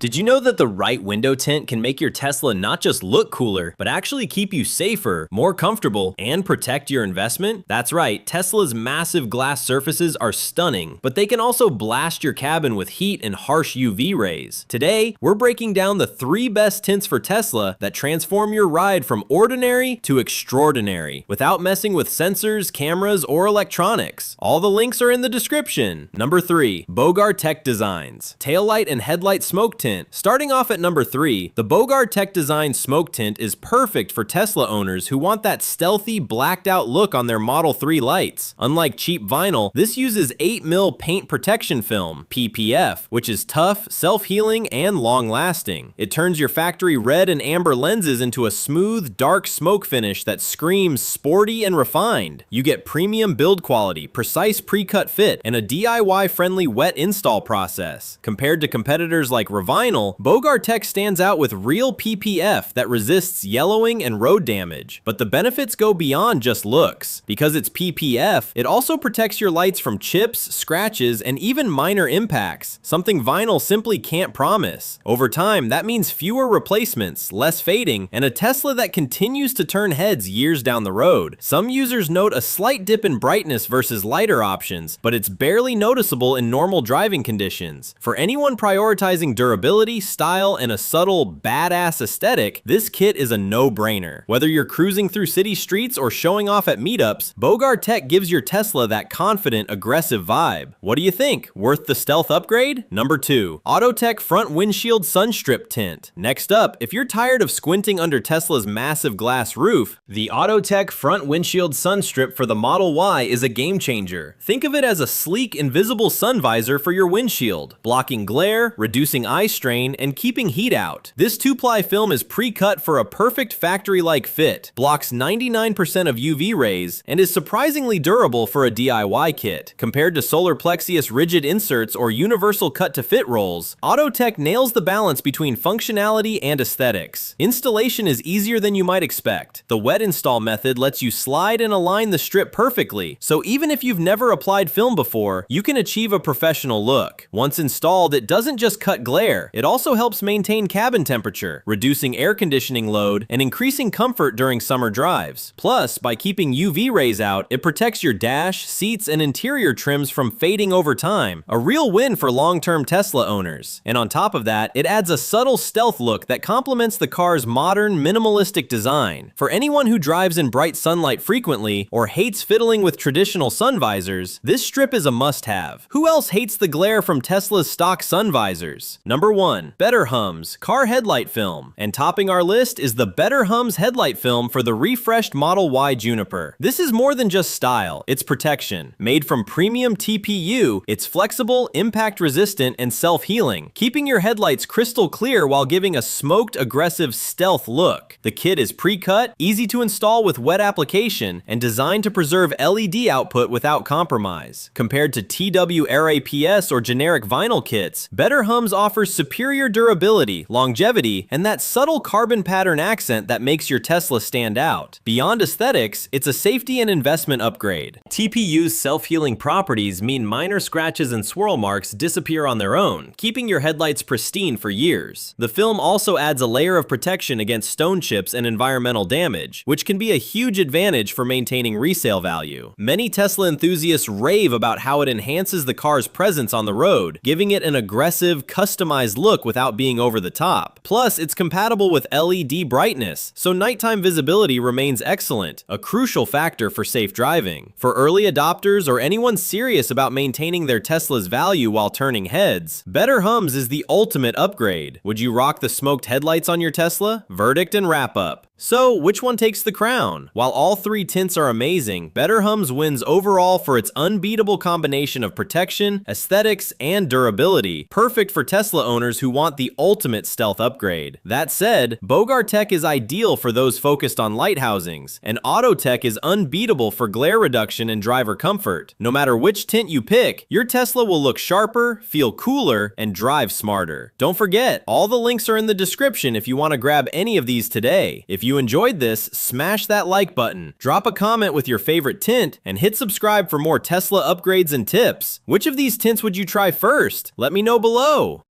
Did you know that the right window tint can make your Tesla not just look cooler, but actually keep you safer, more comfortable, and protect your investment? That's right, Tesla's massive glass surfaces are stunning, but they can also blast your cabin with heat and harsh UV rays. Today, we're breaking down the 3 best tints for Tesla that transform your ride from ordinary to extraordinary, without messing with sensors, cameras, or electronics. All the links are in the description. Number 3. Bogart Tech Designs Taillight and Headlight Smoke Tint. Starting off at number 3, the Bogart Tech Design Smoke Tint is perfect for Tesla owners who want that stealthy, blacked out look on their Model 3 lights. Unlike cheap vinyl, this uses 8mm paint protection film, PPF, which is tough, self-healing, and long-lasting. It turns your factory red and amber lenses into a smooth, dark smoke finish that screams sporty and refined. You get premium build quality, precise pre-cut fit, and a DIY-friendly wet install process. Compared to competitors like Vinyl, Bogart Tech stands out with real PPF that resists yellowing and road damage. But the benefits go beyond just looks. Because it's PPF, it also protects your lights from chips, scratches, and even minor impacts, something vinyl simply can't promise. Over time, that means fewer replacements, less fading, and a Tesla that continues to turn heads years down the road. Some users note a slight dip in brightness versus lighter options, but it's barely noticeable in normal driving conditions. For anyone prioritizing durability, style, and a subtle, badass aesthetic, this kit is a no-brainer. Whether you're cruising through city streets or showing off at meetups, Bogart Tech gives your Tesla that confident, aggressive vibe. What do you think? Worth the stealth upgrade? Number 2. AutoTech Front Windshield Sunstrip Tint. Next up, if you're tired of squinting under Tesla's massive glass roof, the AutoTech Front Windshield Sunstrip for the Model Y is a game changer. Think of it as a sleek, invisible sun visor for your windshield, blocking glare, reducing eye strain, and keeping heat out. This 2-ply film is pre-cut for a perfect factory-like fit, blocks 99% of UV rays, and is surprisingly durable for a DIY kit. Compared to solar plexus rigid inserts or universal cut-to-fit rolls, AutoTech nails the balance between functionality and aesthetics. Installation is easier than you might expect. The wet install method lets you slide and align the strip perfectly, so even if you've never applied film before, you can achieve a professional look. Once installed, it doesn't just cut glare, it also helps maintain cabin temperature, reducing air conditioning load, and increasing comfort during summer drives. Plus, by keeping UV rays out, it protects your dash, seats, and interior trims from fading over time, a real win for long-term Tesla owners. And on top of that, it adds a subtle stealth look that complements the car's modern, minimalistic design. For anyone who drives in bright sunlight frequently, or hates fiddling with traditional sun visors, this strip is a must-have. Who else hates the glare from Tesla's stock sun visors? Number 1. Better Hums Car Headlight Film. And topping our list is the Better Hums headlight film for the refreshed Model Y Juniper. This is more than just style, it's protection. Made from premium TPU, it's flexible, impact-resistant, and self-healing, keeping your headlights crystal clear while giving a smoked, aggressive stealth look. The kit is pre-cut, easy to install with wet application, and designed to preserve LED output without compromise. Compared to TW RAPS or generic vinyl kits, Better Hums offers superior durability, longevity, and that subtle carbon pattern accent that makes your Tesla stand out. Beyond aesthetics, it's a safety and investment upgrade. TPU's self-healing properties mean minor scratches and swirl marks disappear on their own, keeping your headlights pristine for years. The film also adds a layer of protection against stone chips and environmental damage, which can be a huge advantage for maintaining resale value. Many Tesla enthusiasts rave about how it enhances the car's presence on the road, giving it an aggressive, customized look without being over the top. Plus, it's compatible with LED brightness, so nighttime visibility remains excellent, a crucial factor for safe driving. For early adopters or anyone serious about maintaining their Tesla's value while turning heads, Better Hums is the ultimate upgrade. Would you rock the smoked headlights on your Tesla? Verdict and wrap up. So, which one takes the crown? While all 3 tints are amazing, Better Hums wins overall for its unbeatable combination of protection, aesthetics, and durability, perfect for Tesla owners who want the ultimate stealth upgrade. That said, Bogart Tech is ideal for those focused on light housings, and AutoTech is unbeatable for glare reduction and driver comfort. No matter which tint you pick, your Tesla will look sharper, feel cooler, and drive smarter. Don't forget, all the links are in the description if you want to grab any of these today. If you enjoyed this, smash that like button, drop a comment with your favorite tint, and hit subscribe for more Tesla upgrades and tips. Which of these tints would you try first? Let me know below.